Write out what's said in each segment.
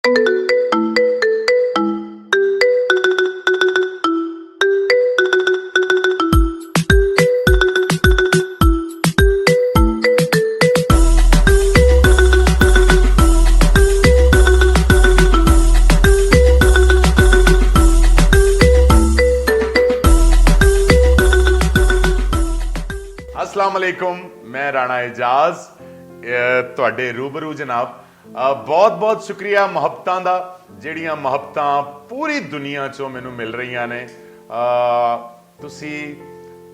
अस्सलाम वालेकुम, मैं राणा एजाज तुहाडे रूबरू जनाब। बहुत बहुत शुक्रिया मुहब्बतां दा, जिहड़ियां मुहब्बतां पूरी दुनिया चों मैनूं मिल रही ने। तुसी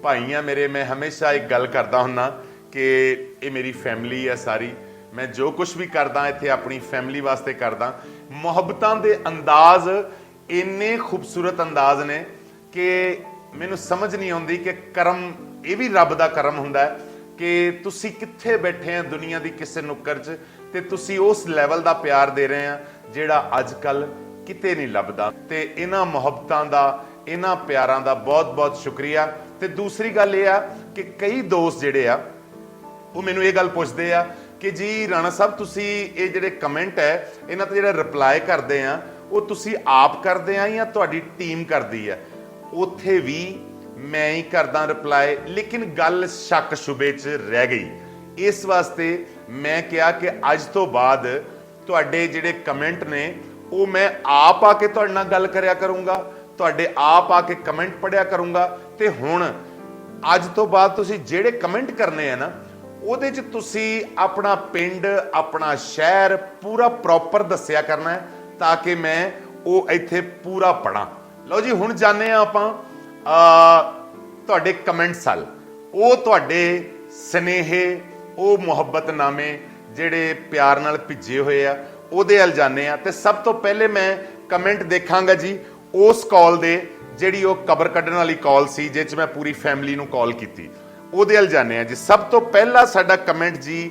भाई आ मेरे, मैं हमेशा एक गल करदा हुन्ना कि ये मेरी फैमिली है सारी। मैं जो कुछ भी करदा इत्थे अपनी फैमिली वास्ते करदा। मुहब्बतां दे अंदाज इन्ने खूबसूरत अंदाज ने कि मैनूं समझ नहीं आउंदी कि करम, ये भी रब दा करम हुंदा है कि तुसी कित्थे बैठे हैं दुनिया दी किसे नुक्कर च, ते तुसी उस लैवल दा प्यार दे रहे हैं जिहड़ा अजकल किते नहीं लभदा। ते इन्हां मुहब्बतां दा, इन्हां प्यारां दा बहुत बहुत शुक्रिया। ते दूसरी गल ये आ कि कई दोस्त जिहड़े आ वो मैनूं ये गल पुछदे आ कि जी राणा साहब तुसी ये जिहड़े कमेंट है इन्हां ते जिहड़ा रिप्लाई करदे आ वो तुसी आप करदे आ या तुहाडी टीम करदी है? उत्थे भी मैं ही करदा रिप्लाई, लेकिन गल शक शुबे च रह गई। इस वास्ते मैं कहा कि अज तो बाद तुहाडे जिहड़े कमेंट ने वो मैं आप आके तुहाडे नाल गल करया करूंगा, तुहाडे आप आके कमेंट पढ़िया करूंगा। ते हुण अज तो बाद तुसी जिहड़े कमेंट करने हैं ना ਉਹਦੇ 'ਚ ਤੁਸੀਂ ਆਪਣਾ ਪਿੰਡ, ਆਪਣਾ ਸ਼ਹਿਰ ਪੂਰਾ ਪ੍ਰੋਪਰ ਦੱਸਿਆ ਕਰਨਾ ਹੈ ਤਾਂ ਕਿ ਮੈਂ ਉਹ ਇੱਥੇ ਪੂਰਾ ਪੜਾਂ। ਲਓ ਜੀ, ਹੁਣ ਜਾਣੇ ਆ ਆਪਾਂ ਤੁਹਾਡੇ ਕਮੈਂਟਸ ਵੱਲ। ਉਹ ਤੁਹਾਡੇ ਸਨੇਹੇ, ਉਹ ਮੁਹੱਬਤਨਾਮੇ ਜਿਹੜੇ ਪਿਆਰ ਨਾਲ ਭਿੱਜੇ ਹੋਏ ਆ, ਉਹਦੇ ਵੱਲ ਜਾਣੇ ਆ। ਤੇ ਸਭ ਤੋਂ ਪਹਿਲੇ ਮੈਂ ਕਮੈਂਟ ਦੇਖਾਂਗਾ ਜੀ ਉਸ ਕਾਲ ਦੇ, ਜਿਹੜੀ ਉਹ ਕਬਰ ਕੱਢਣ ਵਾਲੀ ਕਾਲ ਸੀ ਜਿਸ 'ਚ ਮੈਂ ਪੂਰੀ ਫੈਮਿਲੀ ਨੂੰ ਕਾਲ ਕੀਤੀ। ਉਹਦੇ ਵੱਲ ਜਾਣੇ ਆ ਜੀ। ਸਭ ਤੋਂ ਪਹਿਲਾ ਸਾਡਾ ਕਮੈਂਟ ਜੀ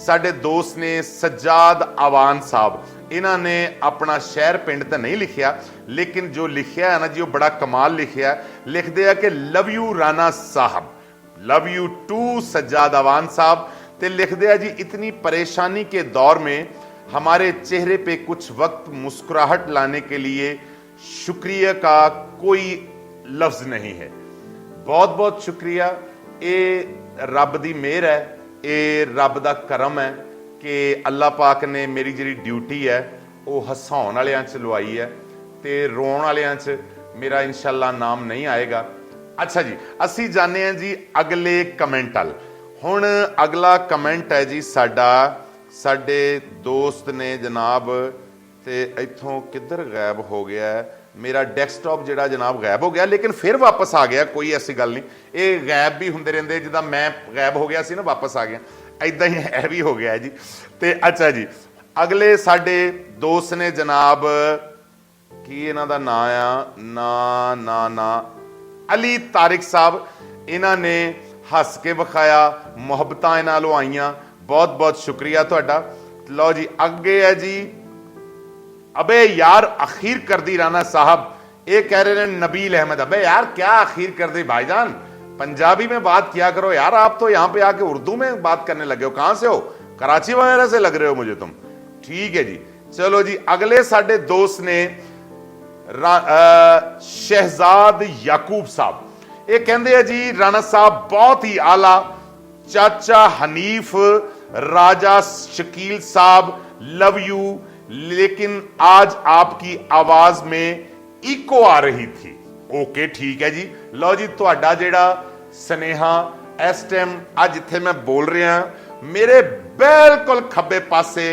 ਸਾਡੇ ਦੋਸਤ ਨੇ ਸੱਜਾਦ ਆਵਾਨ ਸਾਹਿਬ। ਇਹਨਾਂ ਨੇ ਆਪਣਾ ਸ਼ਹਿਰ ਪਿੰਡ ਤਾਂ ਨਹੀਂ ਲਿਖਿਆ, ਲੇਕਿਨ ਜੋ ਲਿਖਿਆ ਹੈ ਨਾ ਜੀ ਉਹ ਬੜਾ ਕਮਾਲ ਲਿਖਿਆ। ਲਿਖਦੇ ਆ ਕਿ love you Rana sahib, love you too Sajjad Awan sahab. ते लिखते हैं जी इतनी परेशानी के दौर में हमारे चेहरे पे कुछ वक्त मुस्कुराहट लाने के लिए शुक्रिया का कोई लफ्ज़ नहीं है। बहुत बहुत शुक्रिया। ये रब दी मेहर है, ये रब दा करम है कि अल्लाह पाक ने मेरी जी ड्यूटी है वो हसाउण वालियां च लवाई है, तो रोण वालियां च मेरा इंशाअल्लाह नाम नहीं आएगा। अच्छा जी, असी जाने हैं जी अगले कमेंट वाल। हुण अगला कमेंट है जी साडे दोस्त ने जनाब, ते इत्थों किधर गायब हो गया है मेरा डेस्कटॉप, जिहड़ा जनाब गायब हो गया लेकिन फिर वापस आ गया। कोई ऐसी गल नहीं, ये गायब भी हुंदे रहिंदे, जिद्दां मैं गायब हो गया सी ना वापस आ गया, इदां ही यह भी हो गया जी। ते अच्छा जी, अगले साडे दोस्त ने जनाब, की इन्हां दा नां आ ना अली तारिक साहब। इन्हां ने हस के विखाया, मुहब्बतां इन्हां नालों आईयां। बहुत बहुत शुक्रिया तुहाडा। लो जी, अगे है जी अबे यार अखीर कर दी राणा साहब। ये कह रहे हैं नबील अहमद, अबे यार क्या अखीर कर दी भाईजान, पंजाबी में बात किया करो यार। आप तो यहाँ पे आके उर्दू में बात करने लगे हो। कहाँ से हो? कराची वगैरह से लग रहे हो मुझे तुम। ठीक है जी, चलो जी। अगले साडे दोस्त ने शहजाद याकूब साहब। ये कहते हैं जी राणा साहब बहुत ही आला, चाचा हनीफ, राजा शकील साहब, लव यू। लेकिन आज आपकी आवाज में इको आ रही थी। ओके ठीक है जी। लो जी, तुहाडा जेड़ा स्नेहा इस टाइम अज इत्थे मैं बोल रहा, मेरे बिल्कुल खब्बे पासे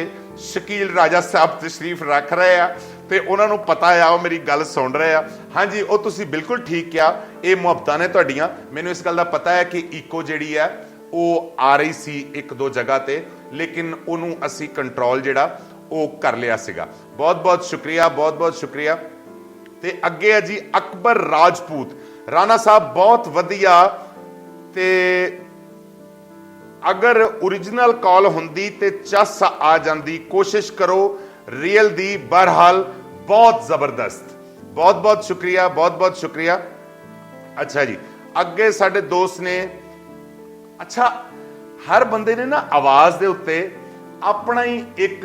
शकील राजा साहब तशरीफ रख रहे हैं, तो उन्होंने पता है, वो मेरी गल सुन रहे हैं। हाँ जी, वो तुसी बिल्कुल ठीक किया, ये मुहब्बतां ने तुहाडियां। मैनूं इस गल दा पता है कि इको जिहड़ी है वो आ रही सी एक दो जगह ते, लेकिन उन्होंने असी कंट्रोल जिहड़ा वो कर लिया सीगा। बहुत बहुत शुक्रिया, बहुत बहुत शुक्रिया। ते अगे है जी अकबर राजपूत। राणा साहब बहुत वधिया, ते अगर ओरिजिनल कॉल हुंदी ते चस आ जांदी, कोशिश करो रियल दी। बहरहाल बहुत जबरदस्त। बहुत बहुत शुक्रिया, बहुत बहुत शुक्रिया। अच्छा जी, अगे साडे दोस्त ने, अच्छा हर बंदे ने ना आवाज दे उत्ते अपना ही एक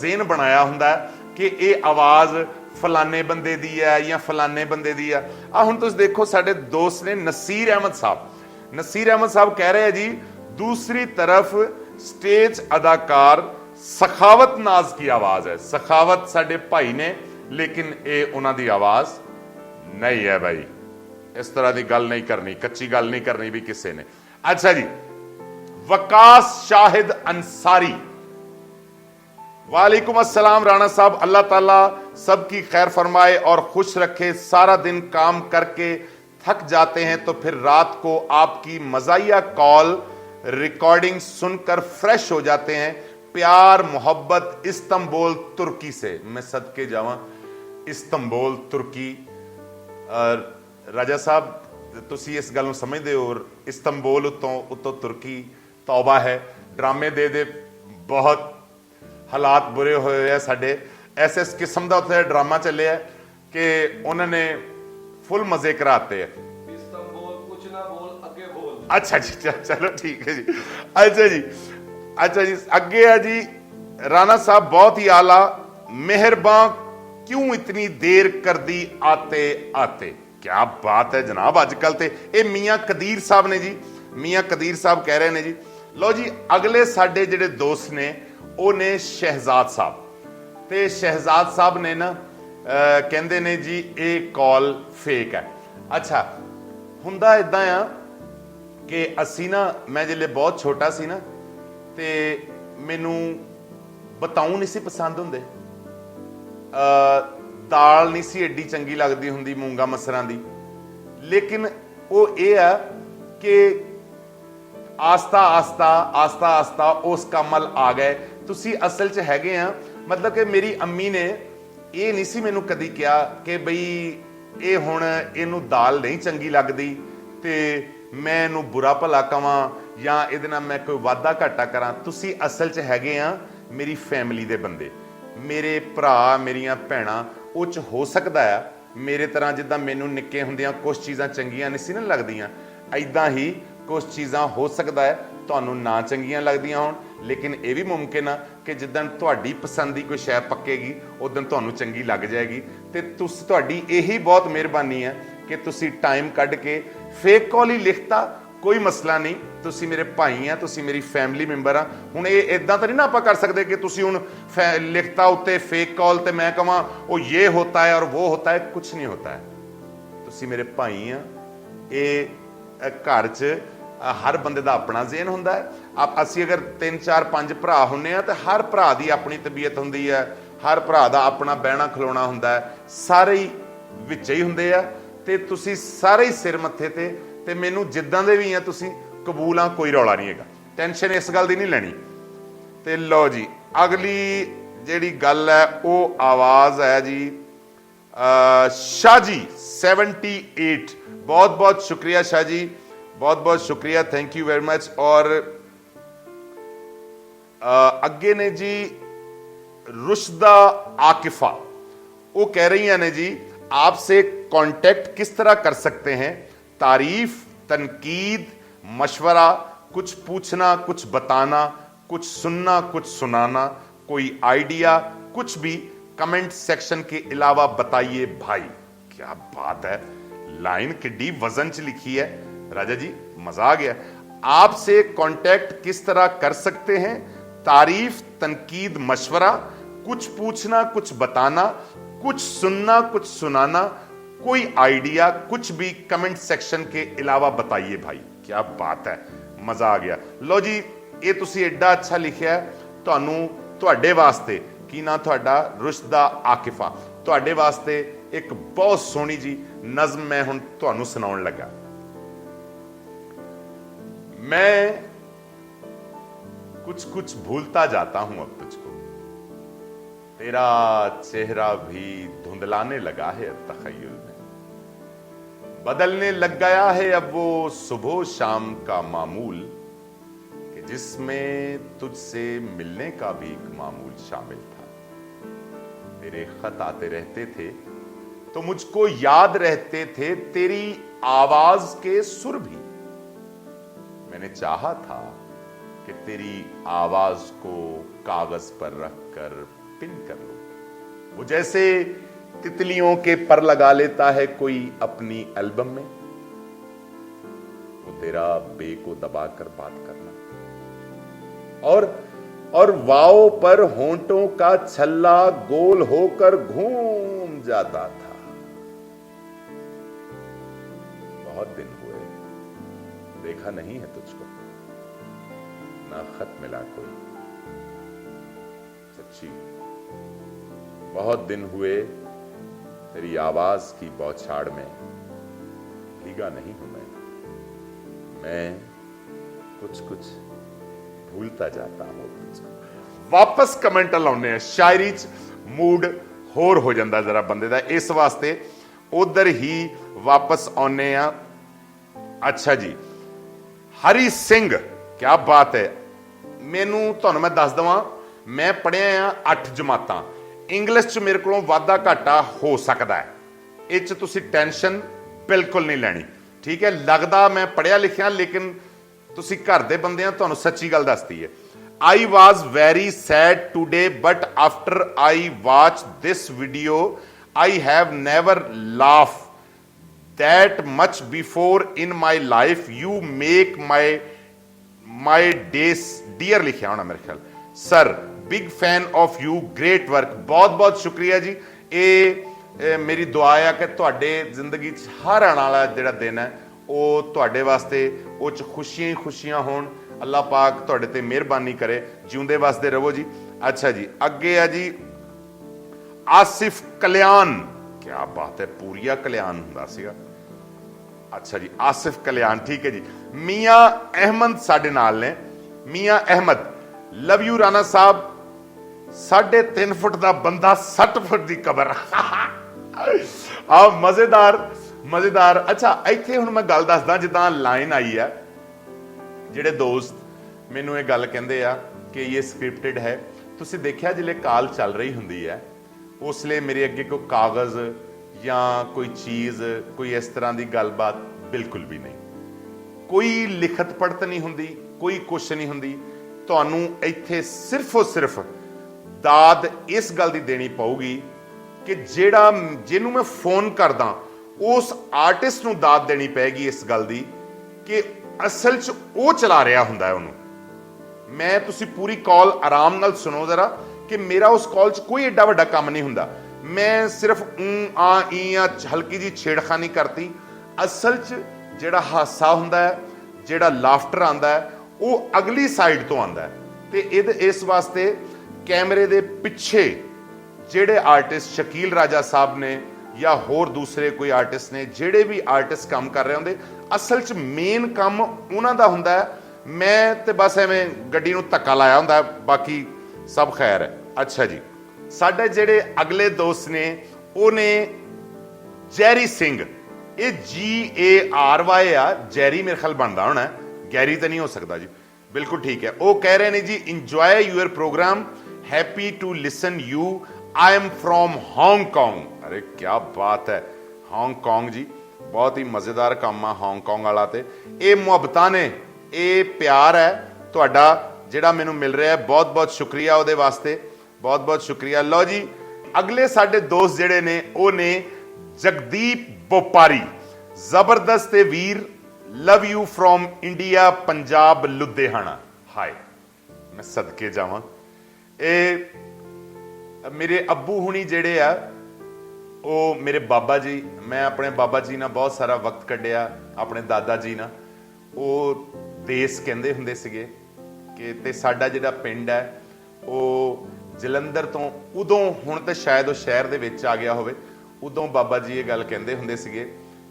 ਜ਼ੇਨ ਬਣਾਇਆ ਹੁੰਦਾ ਕਿ ਇਹ ਆਵਾਜ਼ ਫਲਾਣੇ ਬੰਦੇ ਦੀ ਹੈ ਜਾਂ ਫਲਾਣੇ ਬੰਦੇ ਦੀ ਆ। ਹੁਣ ਤੁਸੀਂ ਦੇਖੋ ਸਾਡੇ ਦੋਸਤ ਨੇ ਨਸੀਰ ਅਹਿਮਦ ਸਾਹਿਬ ਕਹਿ ਰਹੇ ਜੀ दूसरी तरफ स्टेज अदाकार सखावत नाज की आवाज है। सखावत साडे भाई ने लेकिन ये उन्हां दी आवाज नहीं है भाई। इस तरह की गल नहीं करनी, कच्ची गल नहीं करनी भी किसी ने। अच्छा जी, वकास शाहिद अंसारी, वालेकुम अस्सलाम राणा साहब, अल्लाह ताला सबकी खैर फरमाए और खुश रखे। सारा दिन काम करके थक जाते हैं तो फिर रात को आपकी मज़ाहिया कॉल रिकॉर्डिंग सुनकर फ्रेश हो जाते हैं। प्यार मोहब्बत इस्तांबुल तुर्की से। मैं सदके जावा इस्तांबुल तुर्की। राजा साहब तुसी इस गल नूं समझदे हो, इस्तांबुल उतों तुर्की तौबा है। ड्रामे दे बहुत हालात बुरे होए है साडे। इस किस्म का उत्थे ड्रामा चले है कि उन्होंने फुल मजे कराते हैं। अच्छा जी, चलो ठीक है जी। अच्छा जी अगे है जी, राणा साहब बहुत ही आला, मेहरबान क्यों इतनी देर कर दी आते आते। क्या बात है जनाब। अजकल ते ये मियाँ कदीर साहब ने जी, मियाँ कदीर साहब कह रहे हैं जी। लो जी अगले साडे जिहड़े दोस्त ने वो ने शहजाद साहब। ते शहजाद साहब ने ना कहंदे ने जी ये कॉल फेक है। अच्छा हुंदा इदां आ कि असी ना, मैं जिले बहुत छोटा सी ना ते मैनू बताऊं नहीं सी पसंद होंदे। दाल नहीं सी एडी चंगी लगती हुंदी मूंगा मसरां दी। लेकिन वो ये है कि आस्ता आस्ता उस काम अल आ गए। तुसी असल च हैगे आ, मतलब कि मेरी अम्मी ने ये नहीं सी मैनू कदी कहा कि बई ये हुण इनू दाल नहीं चंगी लगती ते मैं इनू बुरा भला कवां या इहदे नाल मैं कोई वाधा घाटा करां। तुसी असल च हैगे आ मेरी फैमिली दे बंदे, मेरे भरा मेरियां भैणां। ਉਹ 'ਚ ਹੋ ਸਕਦਾ ਆ मेरे तरह जिद्दां मैनू निक्के हुंदियां कुछ चीज़ां चंगियां नहीं सी ना लगदियां, ऐदां ही कुछ चीज़ां हो सकदा है तुहानूं ना चंगियां लगदियां होण। लेकिन ये भी मुमकिन आ कि जिद्दन तुहाडी पसंद दी कोई शै पक्केगी उदन तुहानूं चंगी लग जाएगी। ते तुहाडी यही बहुत मेहरबानी है कि तुसी टाइम कढ के फेक कॉल ही लिखता, कोई मसला नहीं। तुसी मेरे भाई हैं, तुसी मेरी फैमिली मैंबर आ। हुण ये इदां तो नहीं ना आपां कर सकते कि तुसी हुण लिखता उत्ते फेक कॉल ते मैं कहां वो ये होता है और वो होता है। कुछ नहीं होता है। तुसी मेरे भाई आ। ये घर च हर बंदे दा अपना ज़हन हुंदा है। असी अगर 3 4 5 भरा हुंदे आ तो हर भरा दी अपनी तबीयत हुंदी है, हर भरा दा अपना बहना खलोना हुंदा है। सारे ही विच ही हुंदे आ ते तुसी सारे ही सिर मत्थे ते मैनू जिद्दां दे भी हैं तुसी कबूल आ, कोई रौला नहीं है। टेंशन इस गल की नहीं लैनी। तो लो जी अगली जिहड़ी गल है वो आवाज़ है जी शाह जी 78। बहुत बहुत शुक्रिया शाह जी, बहुत बहुत शुक्रिया, थैंक यू वेरी मच। और अगे ने जी रुशदा आकिफा, वो कह रही हैं ने जी आपसे कांटेक्ट किस तरह कर सकते हैं। तारीफ, तनकीद, मशवरा, कुछ पूछना, कुछ बताना, कुछ सुनना, कुछ सुनाना, कोई आइडिया, कुछ भी कमेंट सेक्शन के अलावा बताइए भाई। क्या बात है, लाइन किड्डी वजन च लिखी है राजा जी, मजा आ गया। आपसे कांटेक्ट किस तरह कर सकते हैं। तारीफ, तनकीद, मशवरा, कुछ पूछना, कुछ बताना, कुछ सुनना, कुछ सुनाना, कोई आइडिया, कुछ भी कमेंट सेक्शन के अलावा बताइए भाई। क्या बात है, मजा आ गया। लो जी ये तुसी एडा अच्छा लिखिया है, तुहानू तुहाडे वास्ते की ना तुहाडा रुशदा आकिफा, तुहाडे वास्ते एक बहुत सोहनी जी नज़म मैं हुण तुहानू सुनाउण लगा। मैं कुछ कुछ भूलता जाता हूं अब तुझको, तेरा चेहरा भी धुंधलाने लगा है तखय्युल में, बदलने लग गया है अब वो सुबह शाम का मामूल कि जिसमें तुझसे मिलने का भी एक मामूल शामिल था। तेरे खत आते रहते थे तो मुझको याद रहते थे तेरी आवाज के सुर भी। मैंने चाहा था कि तेरी आवाज को कागज पर रख कर पिन कर लो। वो जैसे तितलियों के पर लगा लेता है कोई अपनी एल्बम में, वो तेरा बे को दबाकर बात करना और वाव पर होंठों का छल्ला गोल होकर घूम जाता था। बहुत दिन हुए देखा नहीं है तुझको, ना खत मिला कोई, सच्ची बहुत दिन हुए तेरी आवाज की बौछार में भीगा नहीं हूं मैं कुछ कुछ भूलता जाता हूं तुझको। वापस कमेंट लाउने शायरी च मूड होर हो जाता जरा बंदे दा, इस वास्ते उधर ही वापस आने। अच्छा जी, हरी सिंह, क्या बात है। मैनू तुहानू मैं दस दवां, मैं पढ़िया 8 जमातां, इंग्लिश च मेरे को वाधा घाटा हो सकता है, इस तुसी टेंशन बिल्कुल नहीं लैनी, ठीक है। लगता मैं पढ़िया लिखिया, लेकिन तुसी घर दे बंदे तुहानू सच्ची गल दसदी है। I was very sad today but after I watch this video I have never laugh that much before in my life, you make my days dear लिखिया होना मेरे ख्याल। Sir big fan of you, great work. बहुत बहुत शुक्रिया जी। ये मेरी दुआ है कि तुहाडे जिंदगी च हर आने वाला जिहड़ा दिन है वो तुहाडे वास्ते वो च खुशियां ही खुशियां होण। अल्लाह पाक तुहाडे ते मेहरबानी करे, जिउंदे वास्ते रवो जी। अच्छा जी, अगे है जी आसिफ कल्याण, क्या बात है, पूरिया कल्याण हुंदा सीगा। अच्छा जी, आसिफ कल्याण, ठीक है जी। मियां अहमद साडे नाल ने, मियां अहमद, लव यू राणा साहब, 3.5 फुट का बंदा 60 फुट की कबर। आ मजेदार मजेदार। अच्छा इत्थे हुण मैं गल दसदा, जिद्दां लाइन आई है, जिहड़े दोस्त मैनू ये गल कहंदे आ कि ये स्क्रिप्टेड है, तुसीं देखिया जिहले कॉल चल रही हुंदी है उसले मेरे अगे कोई कागज़ या कोई चीज़, कोई इस तरह की गलबात बिल्कुल भी नहीं, कोई लिखत पढ़त नहीं हुंदी, कोई कुछ नहीं हुंदी। तुहानू इत्थे सिर्फ और सिर्फ दाद इस गल की देनी पऊगी कि जेड़ा जिन्हों मैं फोन करदा उस आर्टिस्ट नू दाद देनी पैगी इस गल की कि असल च वो चला रहा हुंदा है उन्होंने। मैं तुसी पूरी कॉल आराम नाल सुनो जरा कि मेरा उस कॉल च कोई एडा वड्डा काम नहीं हुंदा, मैं सिर्फ हल्की जी छेड़खानी करती। असल च जेड़ा हासा हुंदा है, जेड़ा लाफ्टर आंदा है, वो अगली साइड तो आंदा है। ते इस वास्ते कैमरे दे पिछे जेड़े आर्टिस्ट शकील राजा साहब ने या होर दूसरे कोई आर्टिस्ट ने, जेड़े भी आर्टिस्ट काम कर रहे होंदे, असल च मेन काम उन्हां दा हुंदा है। मैं ते बस एवें गड्डी नूं धक्का लाया हुंदा है, बाकी सब खैर है। अच्छा जी, साडे जेड़े अगले दोस्त ने वो ने जैरी सिंह, ये GARY आ, जैरी मेरे ख्याल बनता होना, गैरी तो नहीं हो सकता जी, बिल्कुल ठीक है। वो कह रहे हैं जी enjoy your program, happy to listen you, I am from Hong. अरे क्या बात है, हांगकांग जी, बहुत ही मज़ेदार काम है हांगकांग वाला। तो ये मुहब्बतां ने, ये प्यार है तुहाडा जिहड़ा मैनू मिल रहा है, बहुत बहुत शुक्रिया उहदे वास्ते, बहुत बहुत शुक्रिया। लो जी, अगले साडे दोस्त जिहड़े ने वो ने जगदीप बोपारी, जबरदस्त वीर, love you from India, Punjab, Ludhiana. Hi, मैं सदके जावां, ए मेरे अब्बू हुणी जिहड़े आ वो मेरे बाबा जी, मैं अपने बाबा जी ना बहुत सारा वक्त कढ़िया, अपने दादा जी ना वो देस कहंदे हुंदे सीगे कि ते साडा जिहड़ा पिंड है वो जलंधर तो उदों, हुण तो शायद वो शहर दे विच आ गया होवे, उदों बाबा जी ये गल कहंदे हुंदे सीगे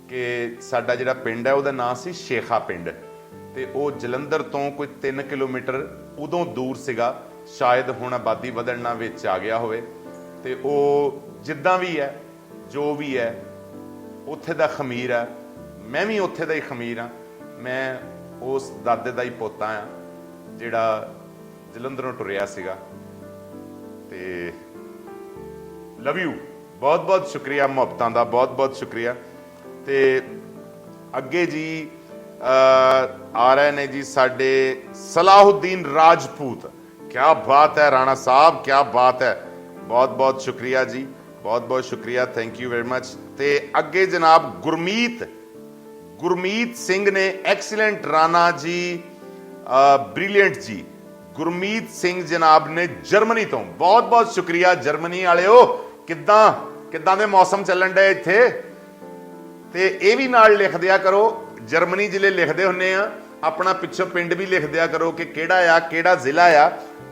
कि साडा जिहड़ा पिंड है उहदा नाम सी शेखा पिंड, ते वो जलंधर तो कोई 3 किलोमीटर उदों दूर सीगा, शायद हुण आबादी वधण नाल विच आ गया होवे। ते वो जिद्दां भी है, जो भी है, उत्थे दा खमीर है, मैं भी उत्थे दा ही खमीर हाँ। मैं उस दादे दा ही पोता हाँ जिहड़ा जलंधरों टुरिया सीगा। ते लव यू, बहुत बहुत शुक्रिया मुहब्बतां दा, बहुत बहुत शुक्रिया। ते अगे जी आ रहे ने जी साडे सलाहुद्दीन राजपूत। क्या बात है राणा साहब, क्या बात है, बहुत बहुत शुक्रिया जी, बहुत बहुत शुक्रिया, थैंक यू वेरी मच। ते अगे जनाब गुरमीत सिंह ने एक्सीलेंट राणा जी, ब्रिलियंट जी। गुरमीत सिंह जनाब ने जर्मनी तो, बहुत बहुत शुक्रिया जर्मनी वाले। किदां किदां दे मौसम चलन डे इत्थे, ते ये भी नाल लिख दिया करो, जर्मनी जिले लिखते हुन्ने आ अपना पिछों पिंड भी लिख दिया करो कि केड़ा आ, केड़ा जिला आ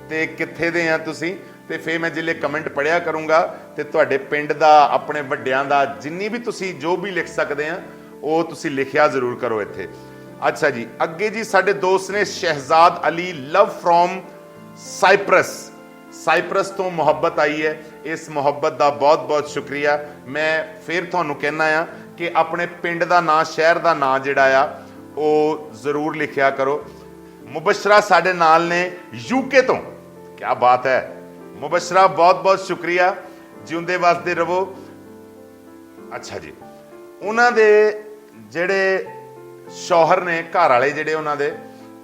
ते कित्थे दे आ तुसीं, ते फिर मैं जिले कमेंट पढ़िया करूँगा ते तुहाडे पिंड दा, अपने वड्डियां दा, जिन्नी भी तुसीं जो भी लिख सकते हैं वो तुसीं लिखिया जरूर करो इत्थे। अच्छा जी, अगे जी साडे दोस्त ने Shahzad Ali, love from Cyprus तो मुहब्बत आई है, इस मुहब्बत का बहुत बहुत शुक्रिया। मैं फिर तुहानूं कहना आ कि अपने पिंड का नाम, शहर का नाम जिहड़ा आ वो जरूर लिखिया करो। मुबशरा साडे नाल ने यूके तो, क्या बात है मुबशरा, बहुत बहुत शुक्रिया, जिउंदे वसदे रवो। अच्छा जी, उन्हां दे जिहड़े शौहर ने, घर वाले जिहड़े उन्हां दे,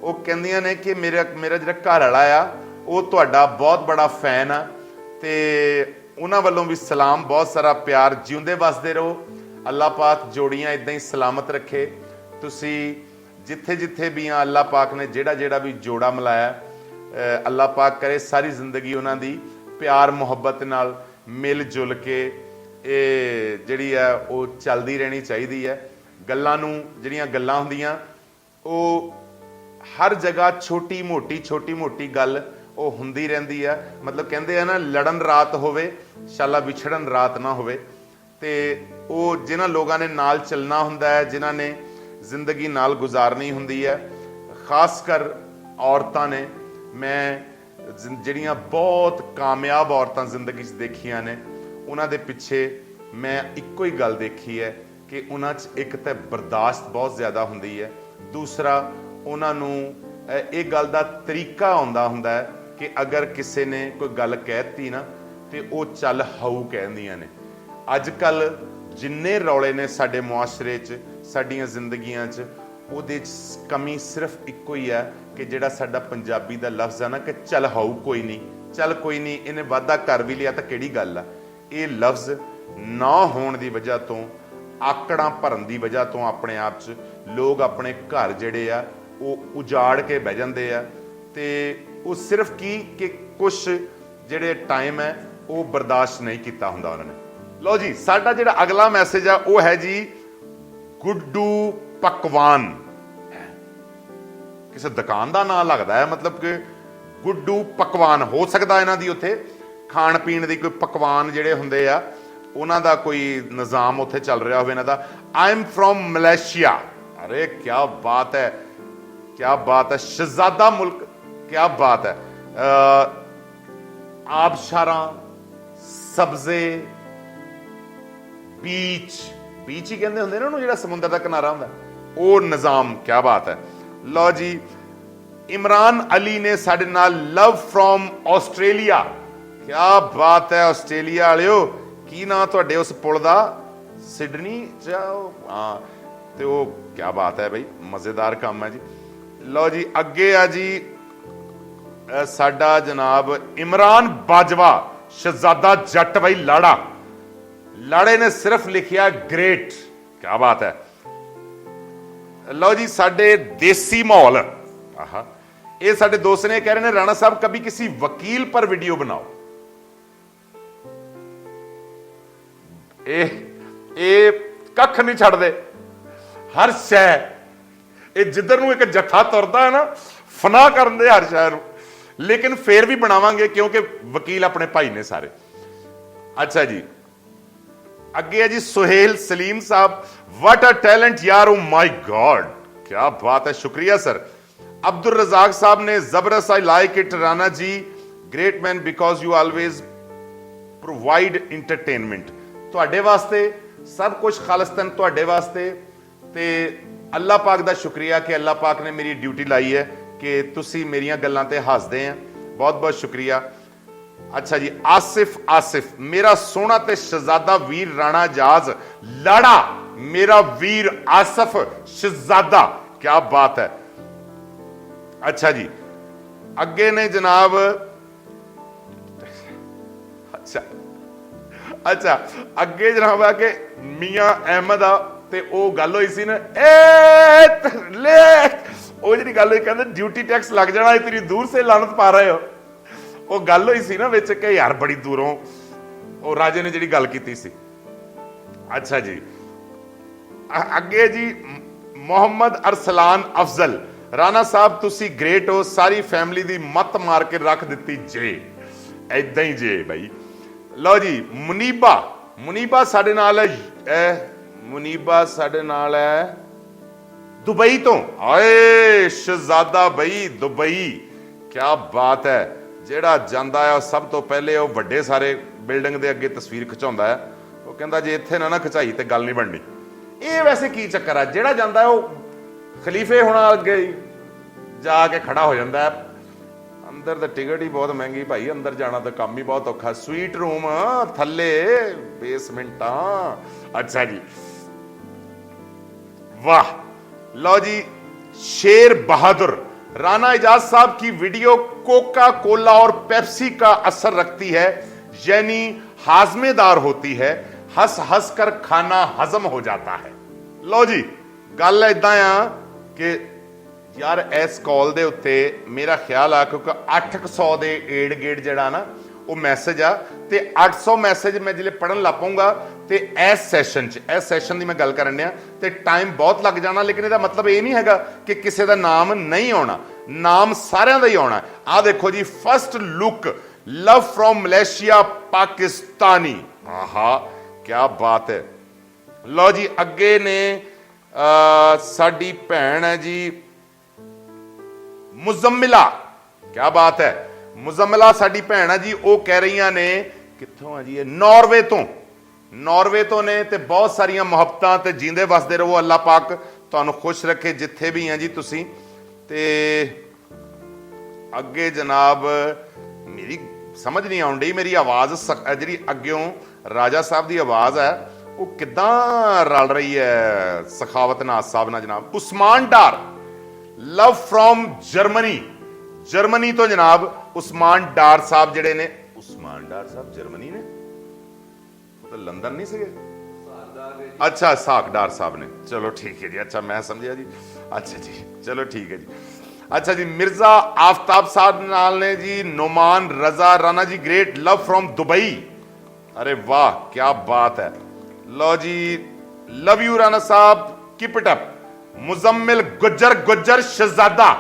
वो कहंदियां ने कि मेरा जिहड़ा घर वाला आ वो तुहाडा बहुत बड़ा फैन आ, ते उन्हां वल्लों भी सलाम, बहुत सारा प्यार, जिउंदे वसदे रहो, अल्लाह पाक जोड़ियां इदां ही सलामत रखे। तुसी जिथे जिथे भी आ, अल्लाह पाक ने जेड़ा जेड़ा भी जोड़ा मिलाया, अल्लाह पाक करे सारी जिंदगी उन्हां दी प्यार मुहब्बत नाल मिल जुल के जिहड़ी है वो चलदी रहनी चाहिदी है। गल्लां नूं, जिहड़ियां गल्लां हुंदियां वो हर जगह छोटी मोटी गल वो हुंदी रहिंदी है। मतलब कहंदे आ ना, लड़न रात होवे शाला विछड़न रात ना होवे। ते वो जिन्हां लोगों ने नाल चलना हुंदा है, जिन्हां ने जिंदगी नाल गुजारनी हुंदी है, खास कर औरतां ने, मैं जिहड़ियां बहुत कामयाब औरतां जिंदगी च देखियां ने, उन्हां दे पिछे मैं इक्को ही गल देखी है कि उन्हां च एक तो बर्दाश्त बहुत ज़्यादा हुंदी है, दूसरा उन्हां नूं ये गल दा तरीका आउंदा हुंदा है कि अगर किसी ने कोई गल कहती ना तो वो चल हाऊ कहंदियां ने। अजकल जिन्ने रौले ने साडे मुआशरे च, साडियां जिंदगियां च, ਉਹਦੇ कमी सिर्फ इक्को ही है कि ਜਿਹੜਾ ਸਾਡਾ पंजाबी ਦਾ लफ्ज़ है ना कि चल हाऊ कोई नहीं, चल कोई नहीं, ਇਹਨੇ ਵਾਧਾ कर भी लिया तो ਕਿਹੜੀ ਗੱਲ ਆ। ਇਹ लफ्ज़ ना होने की वजह तो, आकड़ा भरन की वजह तो अपने आप च लोग अपने घर जिहड़े आ वो उजाड़ के बह जाते आ, ते वो सिर्फ कि कुछ जिहड़े टाइम है वो बर्दाश्त नहीं किया हुंदा उन्होंने। लो जी, साडा जिहड़ा अगला मैसेज है वो है जी गुड्डू पकवान। किसी दुकान का नाम लगता है, मतलब कि गुड्डू पकवान हो सकता इन्हां दी उत्थे खाण पीण दी कोई पकवान जिहड़े हुंदे आ उन्हां दा कोई निज़ाम उत्थे चल रहा होवे इन्हां दा। आई एम फ्रॉम मलेशिया। अरे क्या बात है, क्या बात है, शहजादा मुल्क, क्या बात है। आबशारां, सब्जे, बीच ही कहंदे हुंदे ना जिहड़ा समुंदर दा किनारा हुंदा, वो निज़ाम, क्या बात है। लो जी, इमरान अली ने साडे नाल लव फ्रॉम ऑस्ट्रेलिया। क्या बात है ऑस्ट्रेलिया वालिओ, की नाम तुहाडे उस पुल दा, सिडनी च, हाँ, तो वो क्या बात है भाई, मज़ेदार काम है जी। लो जी, अगे आ जी साडा जनाब इमरान बाजवा, शहजादा जट भाई लाड़ा, लाड़े ने सिर्फ लिखिया ग्रेट, क्या बात है। लो जी, साडे देसी माहौल, आहा, ये साडे दोस्त ने कह रहे हैं राणा साहब कभी किसी वकील पर वीडियो बनाओ। ए कख नहीं छड़दे, हर शह जिधर नूं एक जत्था तुरदा है ना, फना करन दे हर शहर नूं, लेकिन फिर भी बनावांगे क्योंकि वकील अपने भाई ने सारे। अच्छा जी, अगे है जी सुहेल सलीम साहब, व्हाट अ टैलेंट यार, ओ माय गॉड, क्या बात है, शुक्रिया सर। अब्दुल रजाक साहब ने जबरदस्त, I like it Rana ji, great man because you always provide entertainment. तुहाडे वास्ते सब कुछ खालिस्तान तुहाडे वास्ते, ते अल्लाह पाक दा शुक्रिया कि अल्लाह पाक ने मेरी ड्यूटी लाई है कि तुसी मेरियां गल्लां ते हसदे हैं, बहुत बहुत शुक्रिया। अच्छा जी, आसिफ मेरा सोहना ते शहजादा वीर राणा जाज लाड़ा, मेरा वीर आसिफ शहजादा, क्या बात है। अच्छा जी, अगे ने जनाब, अच्छा अच्छा अगे जनाब आ के मियां अहमद आ ते ओ गल होई सी ना, ए ले ओ जी गल होई, कहंदे ड्यूटी टैक्स लग जाना, इतनी दूर से लानत पा रहे हो। वो गल होई सी ना विच के यार बड़ी दूरों ओ राजे ने जिहड़ी गल कीती सी। अच्छा जी, अगे जी मोहम्मद अरसलान अफजल, राणा साहब तुसी ग्रेट हो, सारी फैमिली दी मत मार के रख दी जे, ऐदा ही जे भाई। लो जी मुनीबा, मुनीबा साडे नाल है, मुनीबा साडे नाल है दुबई तो, आए शहजादा भाई दुबई, क्या बात है। जेड़ा जांदा है सब तो पहले वो वड्डे सारे बिल्डिंग दे अगे तस्वीर खिचाउंदा है, वो कहंदा जे इत्थे ना खिचाई ते गल नहीं बननी। ये वैसे की चक्कर है, जेड़ा जांदा है वो खलीफे होना अगे जाके खड़ा हो जाता है। अंदर तो टिकट ही बहुत महंगी भाई, अंदर जाना तो काम ही बहुत औखा, स्वीट रूम थले बेसमेंटा। अच्छा जी वाह। लो जी शेर बहादुर, राणा एजाज साहब की वीडियो कोका कोला और पेप्सी का असर रखती है, यानी हाजमेदार होती है, हंस हंस कर खाना हजम हो जाता है। लो जी गल इदा आ कि यार इस कॉल दे उत्ते मेरा ख्याल आ क्योंकि 800 दे एड़ गेड़ जड़ा ना वो मैसेज आ, ते 800 मैसेज मैं जिले पढ़न लग पाऊंगा ते इस सैशन की मैं गल करन दिया ते टाइम बहुत लग जाना। लेकिन इसका मतलब ये नहीं है कि किसी का नाम नहीं आना, नाम सारिਆਂ ਦਾ ही आना। आ देखो जी first look, love from Malaysia Pakistani, आहा क्या बात है। लो जी अगे ने साडी भैन है जी मुजम्मिला, क्या बात है। मुजम्मिला साडी भैन है जी, वो कह रही ने कित्थों है जी, नॉर्वे तो, नॉर्वे तो ने ते बहुत सारिया मुहब्बतां ते जींदे वसदे रहो, अल्लाह पाक तुहानू खुश रखे जिथे भी हैं जी तुसी। ते अगे जनाब मेरी समझ नहीं आउंदी, मेरी आवाज़ जी अग्यों राजा साहब की आवाज़ है वो किदां रल रही है सखावत नाज साहब ना जनाब। उस्मान डार, लव फ्रॉम जर्मनी, जर्मनी तो जनाब उस्मान डार साहब जड़े ने, उस्मान डार साहब जर्मनी ने तो लंदन नहीं सके, अच्छा साकडार साहब ने, चलो ठीक है जी, अच्छा मैं समझिया जी, अच्छा जी चलो ठीक है जी। अच्छा जी मिर्जा आफ्ताब साहब नाल ने जी Noman Raza, Rana ji great, love from Dubai, अरे वाह क्या बात है। लो जी लव यू राणा साहब, keep it up. Muzammil Gujjar, Gujjar Shahzada,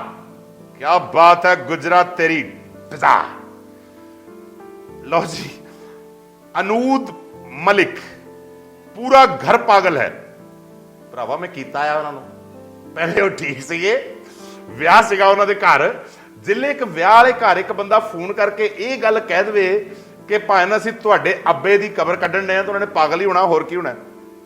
क्या बात है गुजरा तेरी पिता। लो जी अनूद मलिक, पूरा घर पागल है, भरावा मैं कीता है उन्होंने, पहले वो ठीक सीगे, ਵਿਆਹ ਸੀਗਾ ਉਹਨਾਂ ਦੇ ਘਰ, ਜਿੱਲੇ ਇੱਕ ਵਿਆਹ ਵਾਲੇ ਘਰ ਇੱਕ ਬੰਦਾ ਫੋਨ ਕਰਕੇ ਇਹ ਗੱਲ ਕਹਿ ਦੇਵੇ ਕਿ ਭਾਵੇਂ ਅਸੀਂ ਤੁਹਾਡੇ ਅੱਬੇ ਦੀ ਕਬਰ ਕੱਢਣ ਡਏ ਆ ਤਾਂ ਉਹਨਾਂ ਨੇ ਪਾਗਲ ਹੀ ਹੋਣਾ, ਹੋਰ ਕੀ ਹੋਣਾ।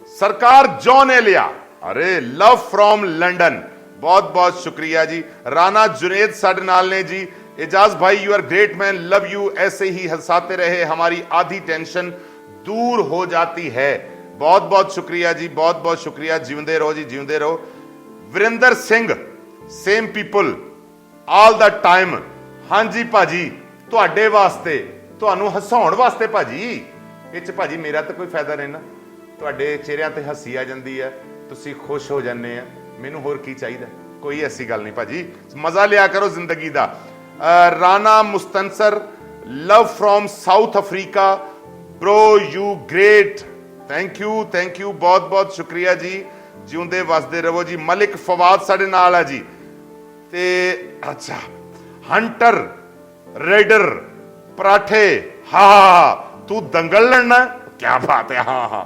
ਸਰਕਾਰ ਜੌਨ एलिया, अरे लव फ्रॉम लंडन, बहुत बहुत शुक्रिया जी। राणा जुनेद साडे नाल ने जी, एजाज भाई you are great man, love you, ऐसे ही हंसाते रहे, हमारी आधी टेंशन दूर हो जाती है। बहुत बहुत शुक्रिया जी, बहुत बहुत शुक्रिया, जीवंदे रहो जी, जीवंदे रहो। Virendra Singh, same people all the time, हाँ जी भाजी तुहाडे वास्ते, तुहानू हसाउण वास्ते भाजी, इच भाजी मेरा तो कोई फायदा नहीं ना, तुहाडे चेहरिਆਂ ते हसी आ जाती है, तुसी खुश हो जाने आ, मैनू होर की चाहिए, कोई ऐसी गल नहीं भाजी, मजा लिया करो जिंदगी का। Rana Mustansar, love from South Africa, bro you great, thank you बहुत बहुत शुक्रिया जी, जिउंदे वसदे रहो जी। मलिक फवाद साडे नाल है जी, ते अच्छा हंटर रेडर पराठे, हाँ तू दंगल लड़ना, क्या बात है, हाँ हाँ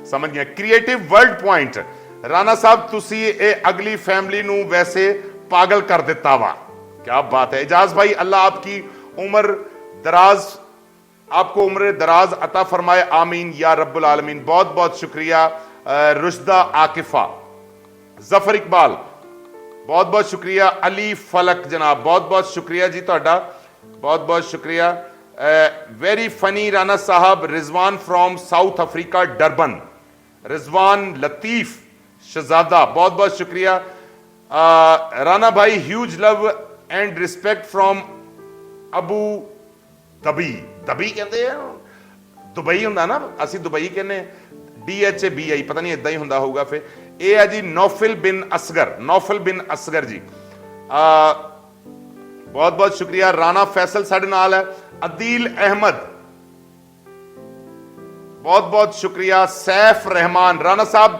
समझ गया। क्रिएटिव वर्ल्ड पॉइंट, राणा साहब तुसी ए अगली फैमिली नू वैसे पागल कर दिता वा, क्या बात है। एजाज भाई अल्लाह आपकी उम्र दराज, आपको उम्र दराज अता फरमाए, आमीन या रब्बुल आलमीन, बहुत बहुत शुक्रिया। रुशदा आकिफा, जफर इकबाल बहुत बहुत शुक्रिया। अली फलक जनाब बहुत बहुत शुक्रिया जी तुहाडा, बहुत बहुत शुक्रिया। वेरी फनी राणा साहब। Rizwan from South Africa Durban, Rizwan Latif Shahzada बहुत बहुत शुक्रिया। राणा भाई huge love and respect from Abu Dhabi Dhabi कहते हैं दुबई ਹੁੰਦਾ ਨਾ ਅਸੀਂ ਦੁਬਈ ਕਹਿੰਦੇ DHABI ਪਤਾ ਨਹੀਂ ਇਦਾਂ ਹੀ ਹੁੰਦਾ ਹੋਊਗਾ ਫਿਰ ਇਹ ਹੈ ਜੀ ਨੌਫਲ ਬਿਨ ਅਸਗਰ ਜੀ ਬਹੁਤ ਬਹੁਤ ਸ਼ੁਕਰੀਆ ਰਾਣਾ ਫੈਸਲ ਸਾਡੇ ਨਾਲ ਹੈ ਅਦੀਲ ਅਹਿਮਦ बहुत बहुत शुक्रिया सैफ रहमान राणा साहब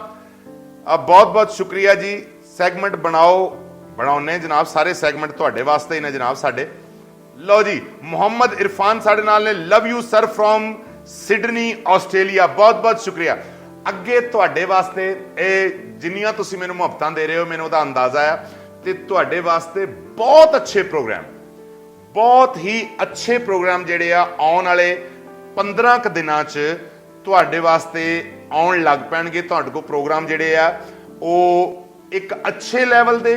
बहुत बहुत शुक्रिया जी सैगमेंट बनाओने जनाब सारे सैगमेंट तुहाडे वास्ते ही ने जनाब साडे लो जी मुहम्मद इरफान साडे नाल ने love you sir from Sydney Australia बहुत बहुत शुक्रिया अगे तुहाडे वास्ते जिन्नियां तुसीं मैनूं मुहब्बतां दे रहे हो मैनूं उहदा अंदाजा है ते तुहाडे वास्ते बहुत अच्छे प्रोग्राम बहुत ही अच्छे प्रोग्राम जिहड़े आ आउण वाले 15 क दिनां च ਤੁਹਾਡੇ ਵਾਸਤੇ ਆਉਣ ਲੱਗ ਪੈਣਗੇ ਤੁਹਾਡੇ ਕੋਲ ਪ੍ਰੋਗਰਾਮ ਜਿਹੜੇ ਆ ਉਹ ਇੱਕ ਅੱਛੇ ਲੈਵਲ ਦੇ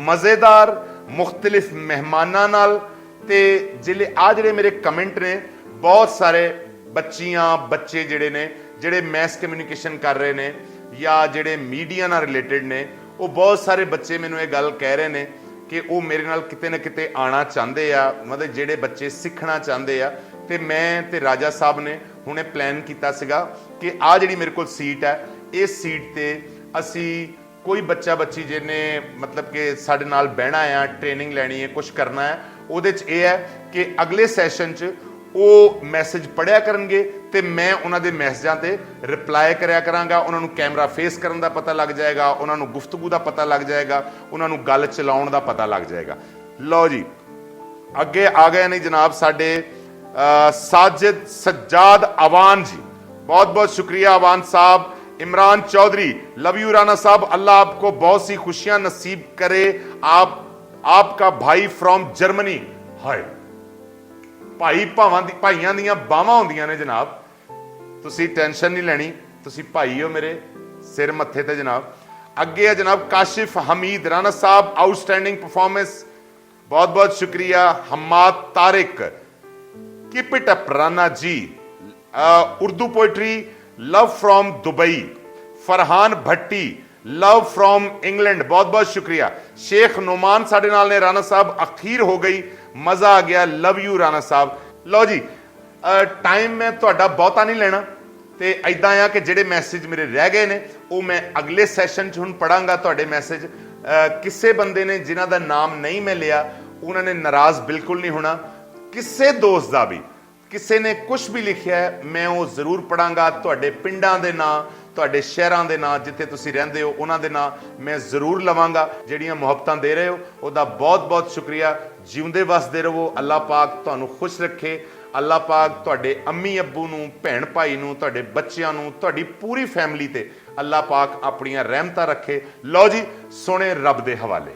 ਮਜ਼ੇਦਾਰ ਮੁxtਲਿਫ ਮਹਿਮਾਨਾਂ ਨਾਲ ਤੇ ਜਿਹੜੇ ਮੇਰੇ ਕਮੈਂਟ ਨੇ ਬਹੁਤ ਸਾਰੇ ਬੱਚੇ ਜਿਹੜੇ ਨੇ ਜਿਹੜੇ ਮੈਸ ਕਮਿਊਨੀਕੇਸ਼ਨ ਕਰ ਰਹੇ ਨੇ ਜਾਂ ਜਿਹੜੇ ਮੀਡੀਆ ਨਾਲ ਰਿਲੇਟਡ ਨੇ ਉਹ ਬਹੁਤ ਸਾਰੇ ਬੱਚੇ ਮੈਨੂੰ ਇਹ ਗੱਲ ਕਹਿ ਰਹੇ ਨੇ ਕਿ ਉਹ ਮੇਰੇ ਨਾਲ ਕਿਤੇ ਨਾ ਕਿਤੇ ਆਣਾ ਚਾਹੁੰਦੇ ਆ ਮਤਲਬ ਜਿਹੜੇ ਬੱਚੇ ਸਿੱਖਣਾ ਚਾਹੁੰਦੇ ਆ ਤੇ ਮੈਂ ਤੇ ਰਾਜਾ ਸਾਹਿਬ ਨੇ ਹੁਣੇ ਪਲਾਨ ਕੀਤਾ ਸੀਗਾ ਕਿ ਆ ਜਿਹੜੀ ਮੇਰੇ ਕੋਲ ਸੀਟ ਹੈ ਇਸ ਸੀਟ ਤੇ ਅਸੀਂ ਕੋਈ ਬੱਚੀ ਜਿਹਨੇ ਮਤਲਬ ਕਿ ਸਾਡੇ ਨਾਲ ਬਹਿਣਾ ਆ ਟ੍ਰੇਨਿੰਗ ਲੈਣੀ ਹੈ ਕੁਝ ਕਰਨਾ ਹੈ ਉਹਦੇ 'ਚ ਇਹ ਹੈ ਕਿ ਅਗਲੇ ਸੈਸ਼ਨ 'ਚ ਉਹ ਮੈਸੇਜ ਪੜ੍ਹਿਆ ਕਰਨਗੇ ਤੇ ਮੈਂ ਉਹਨਾਂ ਦੇ ਮੈਸੇਜਾਂ ਤੇ ਰਿਪਲਾਈ ਕਰਿਆ ਕਰਾਂਗਾ ਉਹਨਾਂ ਨੂੰ ਕੈਮਰਾ ਫੇਸ ਕਰਨ ਦਾ ਪਤਾ ਲੱਗ ਜਾਏਗਾ ਉਹਨਾਂ ਨੂੰ ਗੁਫ਼ਤਗੂ ਦਾ ਪਤਾ ਲੱਗ ਜਾਏਗਾ ਉਹਨਾਂ ਨੂੰ ਗੱਲ ਚਲਾਉਣ ਦਾ ਪਤਾ ਲੱਗ ਜਾਏਗਾ ਲਓ ਜੀ ਅੱਗੇ ਆ ਗਏ ਨੇ ਜਨਾਬ ਸਾਡੇ साजिद सज्जाद अवान जी बहुत बहुत शुक्रिया अवान साहब इमरान चौधरी लव यू राणा साहब अल्लाह आपको बहुत सी खुशियां नसीब करे आपका भाई फ्रॉम जर्मनी हाय भाइयों ਦੀਆਂ ਬਾਹਾਂ ਹੁੰਦੀਆਂ ਨੇ ਜਨਾਬ ਤੁਸੀਂ ਟੈਨਸ਼ਨ ਨਹੀਂ ਲੈਣੀ ਤੁਸੀਂ ਭਾਈ ਹੋ ਮੇਰੇ ਸਿਰ ਮੱਥੇ ਤੇ ਜਨਾਬ ਅੱਗੇ ਹੈ ਜਨਾਬ ਕਾशिफ हमीद राणा साहब आउटस्टैंडिंग परफॉर्मेंस बहुत बहुत शुक्रिया Hammad Tariq Keep it up Rana ji Urdu poetry love from Dubai Farhan Bhatti love from England बहुत बहुत शुक्रिया शेख नोमान साडे नाल ने राणा साहब अखीर हो गई मजा आ गया लव यू राणा साहब लो जी टाइम मैं तुहाडा बहुता नहीं लेना ਤੇ ਇਦਾਂ ਆ ਕਿ ਜਿਹੜੇ ਮੈਸੇਜ ਮੇਰੇ ਰਹਿ ਗਏ ਨੇ ਉਹ ਮੈਂ ਅਗਲੇ ਸੈਸ਼ਨ 'ਚ ਹੁਣ ਪੜਾਂਗਾ ਤੁਹਾਡੇ ਮੈਸੇਜ ਕਿਸੇ ਬੰਦੇ ਨੇ ਜਿਨ੍ਹਾਂ ਦਾ ਨਾਮ ਨਹੀਂ ਮੈਂ ਲਿਆ ਉਹਨਾਂ ਨੇ ਨਾਰਾਜ਼ ਬਿਲਕੁਲ ਨਹੀਂ ਹੋਣਾ ਕਿਸੇ ਦੋਸਤ ਦਾ ਵੀ ਕਿਸੇ ਨੇ ਕੁਝ ਵੀ ਲਿਖਿਆ ਮੈਂ ਉਹ ਜ਼ਰੂਰ ਪੜਾਂਗਾ ਤੁਹਾਡੇ ਪਿੰਡਾਂ ਦੇ ਨਾਂ ਤੁਹਾਡੇ ਸ਼ਹਿਰਾਂ ਦੇ ਨਾਂ ਜਿੱਥੇ ਤੁਸੀਂ ਰਹਿੰਦੇ ਹੋ ਉਹਨਾਂ ਦੇ ਨਾਂ ਮੈਂ ਜ਼ਰੂਰ ਲਵਾਂਗਾ ਜਿਹੜੀਆਂ ਮੁਹੱਬਤਾਂ ਦੇ ਰਹੇ ਹੋ ਉਹਦਾ ਬਹੁਤ ਬਹੁਤ ਸ਼ੁਕਰੀਆ ਜਿਉਂਦੇ ਵਸਦੇ ਰਹੋ ਅੱਲਾਹ ਪਾਕ ਤੁਹਾਨੂੰ ਖੁਸ਼ ਰੱਖੇ ਅੱਲਾਹ ਪਾਕ ਤੁਹਾਡੇ ਅੰਮੀ ਅੱਬੂ ਨੂੰ ਭੈਣ ਭਾਈ ਨੂੰ ਤੁਹਾਡੇ ਬੱਚਿਆਂ ਨੂੰ ਤੁਹਾਡੀ ਪੂਰੀ ਫੈਮਿਲੀ ਤੇ ਅੱਲਾਹ ਪਾਕ ਆਪਣੀਆਂ ਰਹਿਮਤਾਂ ਰੱਖੇ ਲਓ ਜੀ ਸੋਹਣੇ ਰੱਬ ਦੇ ਹਵਾਲੇ